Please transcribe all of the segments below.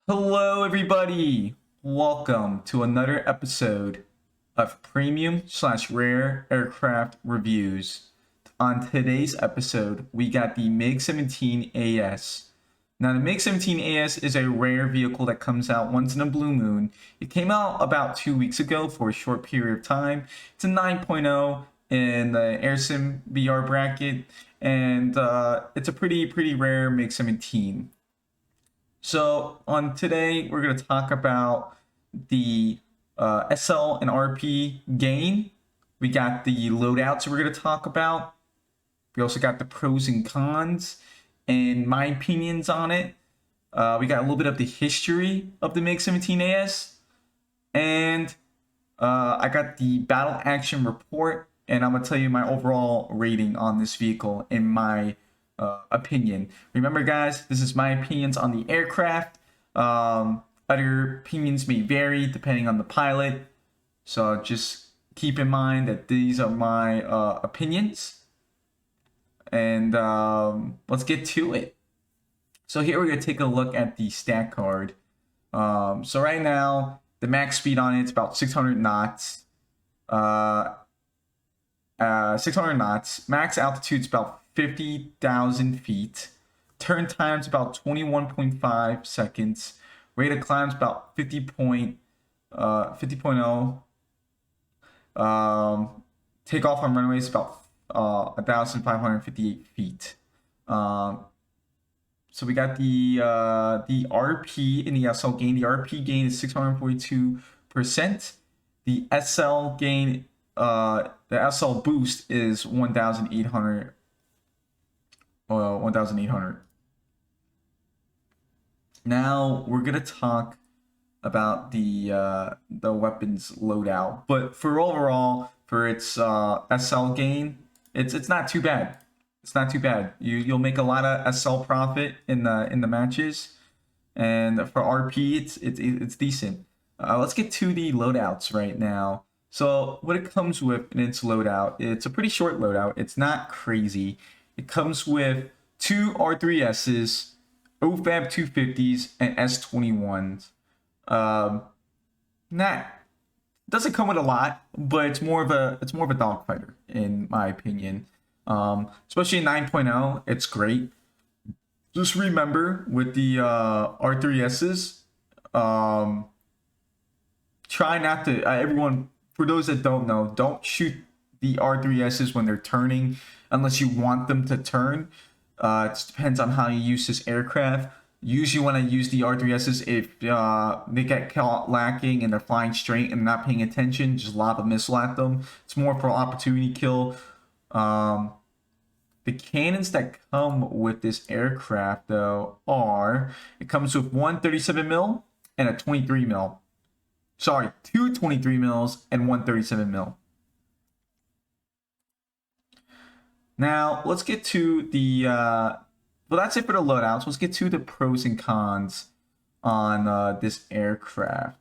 Hello, everybody. Welcome to another episode of Premium/Rare Aircraft Reviews. On today's episode, we got the MIG17AS. Now, the MiG-17AS is a rare vehicle that comes out once in a blue moon. It came out about 2 weeks ago for a short period of time. It's a 9.0 in the AirSim VR bracket, and it's a pretty rare MiG-17. So on today, we're going to talk about the SL and RP gain. We got the loadouts we're going to talk about. We also got the pros and cons and my opinions on it. We got a little bit of the history of the MiG-17AS. And I got the battle action report. And I'm going to tell you my overall rating on this vehicle in my opinion. Remember, guys, this is my opinions on the aircraft. Other opinions may vary depending on the pilot, so just keep in mind that these are my opinions. And let's get to it. So here we're going to take a look at the stat card. So right now, the max speed on it is about 600 knots. 600 knots. Max altitude is about 50,000 feet. Turn time's about 21.5 seconds. Rate of climb's about 50.0. Takeoff on runway is about 1,558 feet. So we got the RP in the SL gain. The RP gain is 642%. The SL gain, the SL boost is 1,800. 1,800. Now we're gonna talk about the weapons loadout, but for overall, for its SL gain, it's not too bad. It's not too bad. You'll make a lot of SL profit in the matches, and for RP, it's decent. Let's get to the loadouts right now. So what it comes with in its loadout, it's a pretty short loadout. It's not crazy. It comes with two R3Ss, OFAB 250s, and S21s. Doesn't come with a lot, but it's more of a dogfighter in my opinion. Especially in 9.0, it's great. Just remember with the R3Ss, try not to. Everyone, for those that don't know, don't shoot the R3Ss when they're turning unless you want them to turn. It depends on how you use this aircraft. Usually when I use the R3Ss, if they get caught lacking and they're flying straight and not paying attention, just lob a missile at them. It's more for opportunity kill. The cannons that come with this aircraft, though, are... It comes with one 37 mil and a 23 mil. Sorry, two 23 mils and one 37 mil. Now, let's get to the, well, that's it for the loadouts. Let's get to the pros and cons on this aircraft.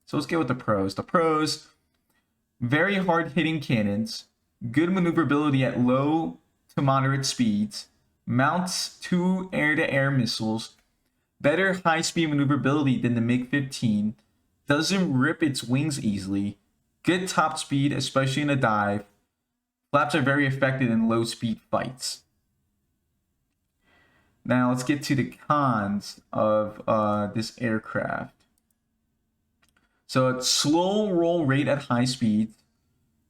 So let's get with the pros. The pros, very hard-hitting cannons, good maneuverability at low to moderate speeds, mounts two air-to-air missiles, better high-speed maneuverability than the MiG-15, doesn't rip its wings easily, good top speed, especially in a dive. Flaps are very effective in low-speed fights. Now let's get to the cons of this aircraft. So it's slow roll rate at high speeds.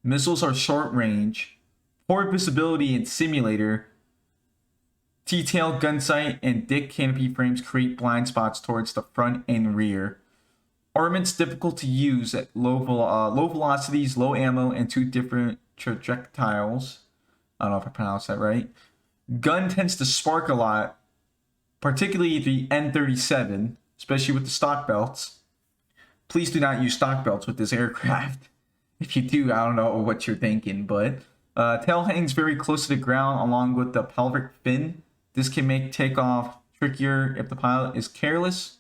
Missiles are short range. Poor visibility in simulator. T-tail gun sight and dick canopy frames create blind spots towards the front and rear. Armament's difficult to use at low velocities, low ammo, and two different projectiles. I don't know if I pronounced that right. Gun tends to spark a lot, particularly the N37, especially with the stock belts. Please do not use stock belts with this aircraft. If you do, I don't know what you're thinking, but tail hangs very close to the ground along with the pelvic fin. This can make takeoff trickier if the pilot is careless.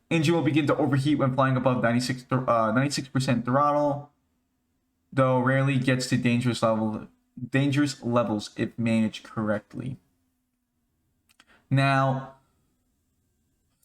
Engine will begin to overheat when flying above 96% throttle, though rarely gets to dangerous levels if managed correctly. Now,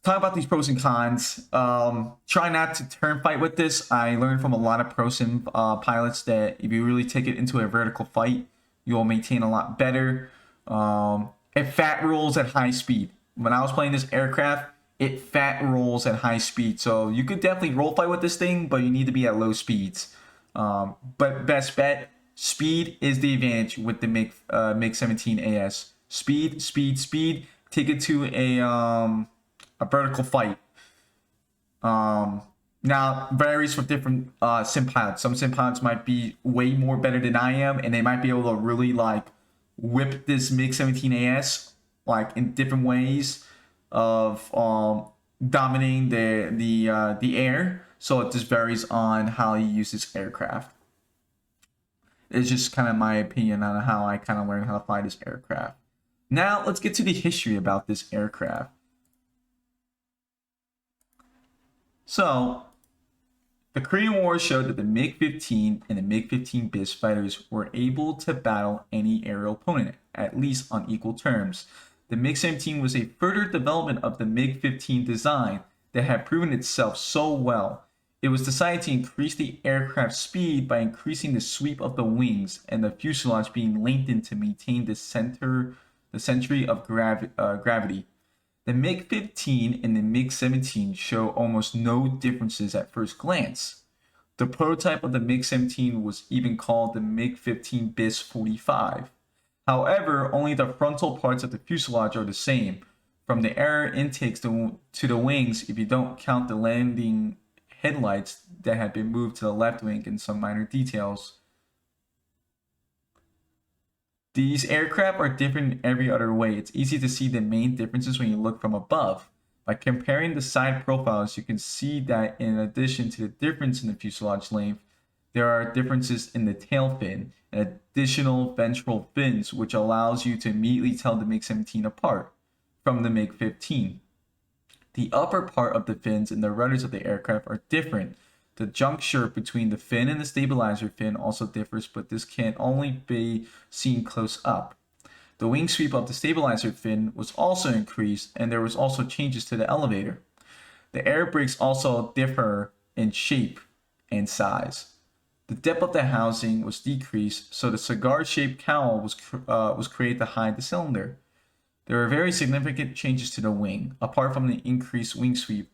talk about these pros and cons. Try not to turn fight with this. I learned from a lot of pro sim pilots that if you really take it into a vertical fight, you'll maintain a lot better. It fat rolls at high speed. When I was playing this aircraft, it fat rolls at high speed. So you could definitely roll fight with this thing, but you need to be at low speeds. But best bet, speed is the advantage with the MiG-17AS. Speed, speed, speed. Take it to a vertical fight. Now varies for different sim pilots. Some sim pilots might be way more better than I am, and they might be able to really like whip this MiG-17AS like in different ways of dominating the air. So it just varies on how you use this aircraft. It's just kind of my opinion on how I kind of learned how to fly this aircraft. Now let's get to the history about this aircraft. So the Korean War showed that the MiG-15 and the MiG-15 fighters were able to battle any aerial opponent, at least on equal terms. The MiG-17 was a further development of the MiG-15 design that had proven itself so well. It was decided to increase the aircraft's speed by increasing the sweep of the wings and the fuselage being lengthened to maintain the century of gravity. The MiG-15 and the MiG-17 show almost no differences at first glance. The prototype of the MiG-17 was even called the MiG-15 bis 45. However, only the frontal parts of the fuselage are the same, from the air intakes to the wings if you don't count the landing headlights that had been moved to the left wing and some minor details. These aircraft are different in every other way. It's easy to see the main differences when you look from above. By comparing the side profiles, you can see that in addition to the difference in the fuselage length, there are differences in the tail fin and additional ventral fins, which allows you to immediately tell the MiG-17 apart from the MiG-15. The upper part of the fins and the rudders of the aircraft are different. The juncture between the fin and the stabilizer fin also differs, but this can only be seen close up. The wing sweep of the stabilizer fin was also increased, and there was also changes to the elevator. The air brakes also differ in shape and size. The depth of the housing was decreased, so the cigar-shaped cowl was created to hide the cylinder. There were very significant changes to the wing. Apart from the increased wing sweep,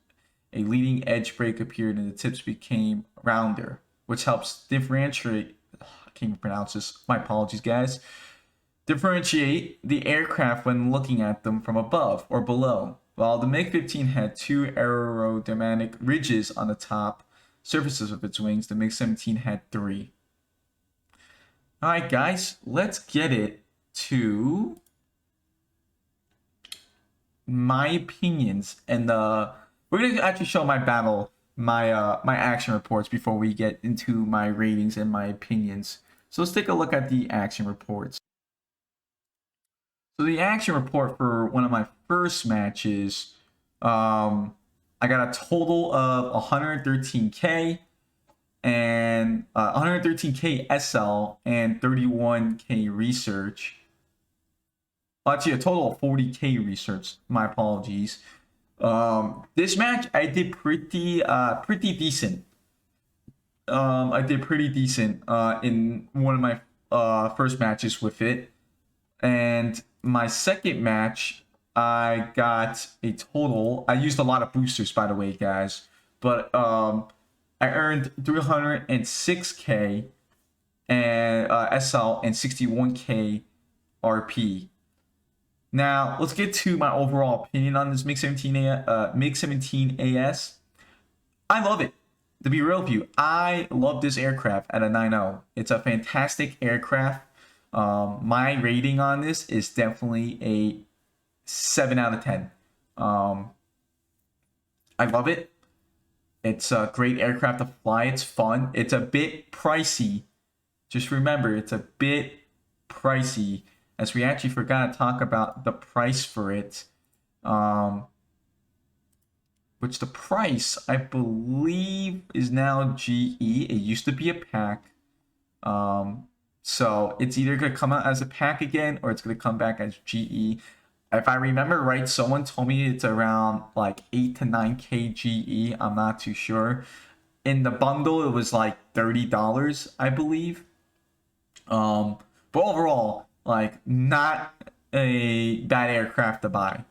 a leading edge brake appeared and the tips became rounder, which helps differentiate. I can't even pronounce this. My apologies, guys. Differentiate the aircraft when looking at them from above or below. While the MiG-15 had two aerodynamic ridges on the top surfaces of its wings, the MiG-17 had three. All right, guys, let's get it to my opinions, and we're gonna actually show my my action reports before we get into my ratings and my opinions. So let's take a look at the action reports. So the action report for one of my first matches, I got a total of 113K and 113K SL and 31K research. Actually, a total of 40K research. My apologies. This match I did pretty decent. I did pretty decent in one of my first matches with it, and my second match I got a total. I used a lot of boosters, by the way, guys, but I earned 306K and SL and 61K RP. Now, let's get to my overall opinion on this MiG-17AS. I love it. To be real with you, I love this aircraft at a 9.0. It's a fantastic aircraft. My rating on this is definitely a 7 out of 10. I love it. It's a great aircraft to fly. It's fun. It's a bit pricey. Just remember, it's a bit pricey, as we actually forgot to talk about the price for it, which the price, I believe, is now GE. It used to be a pack. So it's either going to come out as a pack again, or it's going to come back as GE. If I remember right, someone told me it's around like 8 to 9K GE. I'm not too sure. In the bundle, it was like $30, I believe. Um, but overall, like not a bad aircraft to buy.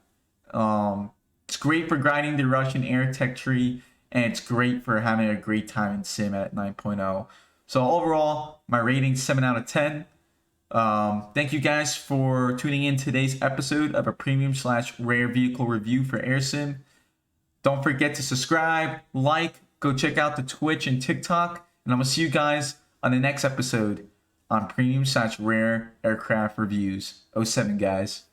It's great for grinding the Russian air tech tree, and it's great for having a great time in sim at 9.0. So overall, my rating 7 out of 10. Thank you guys for tuning in today's episode of a premium slash rare vehicle review for AirSim. Don't forget to subscribe, like, go check out the Twitch and TikTok, and I'm gonna see you guys on the next episode on premium slash rare aircraft reviews. 07 guys.